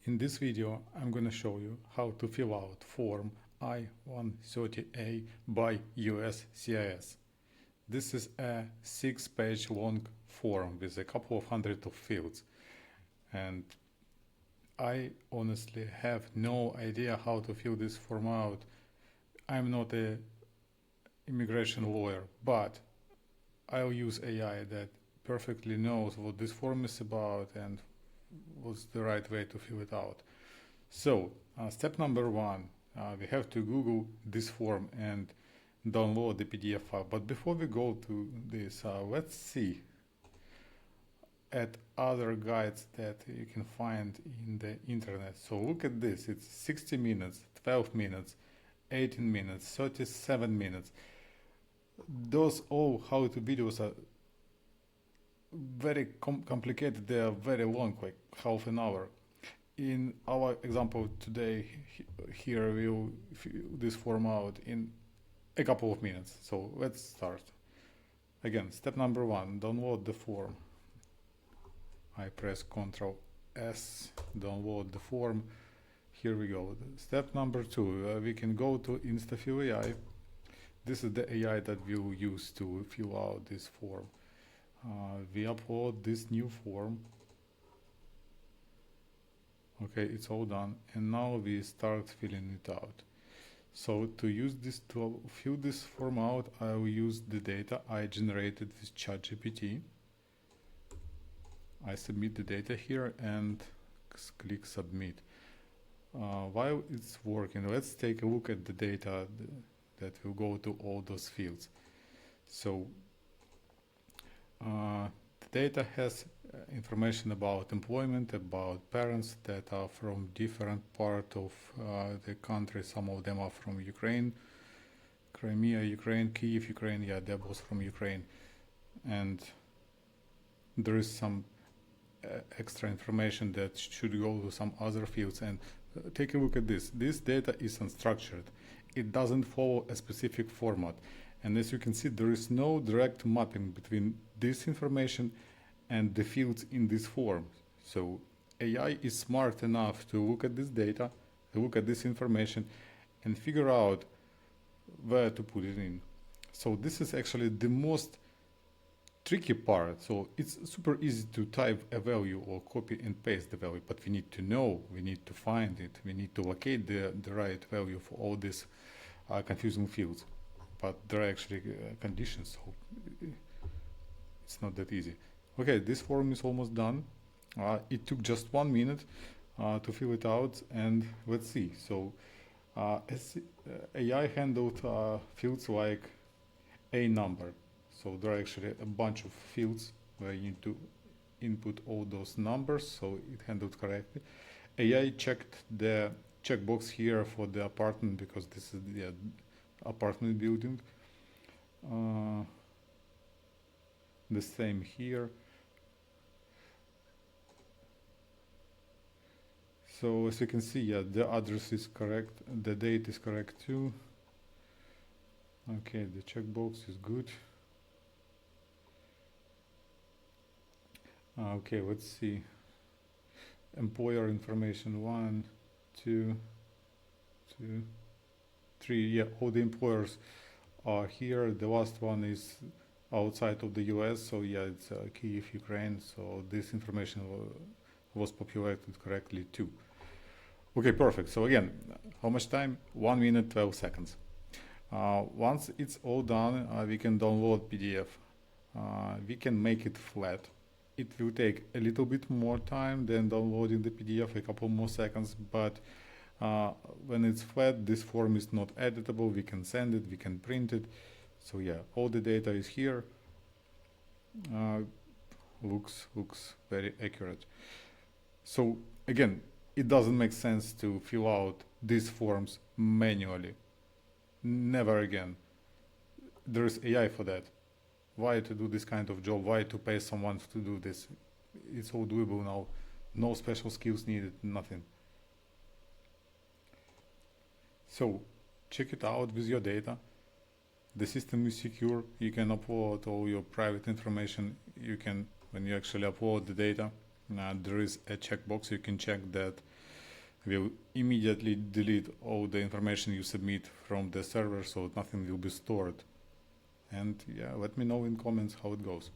In this video, I'm going to show you how to fill out Form I-130A by USCIS. This is a 6-page long form with a couple of hundred of fields, and I honestly have no idea how to fill this form out. I'm not an immigration lawyer, but I'll use AI that perfectly knows what this form is about and what's the right way to fill it out. So step number one, we have to Google this form and download the PDF file. But before we go to this, let's see at other guides that you can find in the internet. So look at this, it's 60 minutes, 12 minutes, 18 minutes, 37 minutes. Those all how-to videos are very complicated, they are very long, like half an hour. In our example today, here we'll fill this form out in a couple of minutes. So let's start. Again, step number one, download the form. I press Ctrl S, download the form. Here we go. Step number two, we can go to Instafill AI. This is the AI that we'll use to fill out this form. We upload this new form. Okay, it's all done, and now we start filling it out. So to use this, to fill this form out, I will use the data I generated with ChatGPT. I submit the data here and click submit. While it's working, let's take a look at the data that will go to all those fields. So the data has information about employment, about parents that are from different part of the country. Some of them are from Ukraine, Crimea, Ukraine, Kyiv, Ukraine. Yeah, they're both from Ukraine. And there is some extra information that should go to some other fields. And take a look at this. This data is unstructured. It doesn't follow a specific format. And as you can see, there is no direct mapping between this information and the fields in this form. So AI is smart enough to look at this data, to look at this information, and figure out where to put it in. So this is actually the most tricky part. So it's super easy to type a value or copy and paste the value, but we need to know, we need to find it, we need to locate the right value for all these confusing fields. But there are actually conditions, so it's not that easy. Okay, this form is almost done. It took just 1 minute to fill it out, and let's see. So AI handled fields like a number. So there are actually a bunch of fields where you need to input all those numbers, so it handled correctly. AI checked the checkbox here for the apartment because this is the apartment building. The same here. So as you can see, yeah, the address is correct, the date is correct too. Okay, the checkbox is good. Okay, let's see. Employer information 1, 2, 3. Yeah, all the employers are here. The last one is outside of the US, so yeah, it's Kyiv, Ukraine. So this information was populated correctly too. Okay, perfect. So again, how much time? 1 minute, 12 seconds. Once it's all done, we can download PDF. We can make it flat. It will take a little bit more time than downloading the PDF, a couple more seconds, but when it's flat, this form is not editable. We can send it, we can print it. So yeah, all the data is here. Looks very accurate. So again, it doesn't make sense to fill out these forms manually. Never again. There is AI for that. Why to do this kind of job? Why to pay someone to do this? It's all doable now. No special skills needed, nothing. So check it out with your data. The system is secure. You can upload all your private information. You can, when you actually upload the data, there is a checkbox. You can check that will immediately delete all the information you submit from the server, so nothing will be stored. And yeah, let me know in comments how it goes.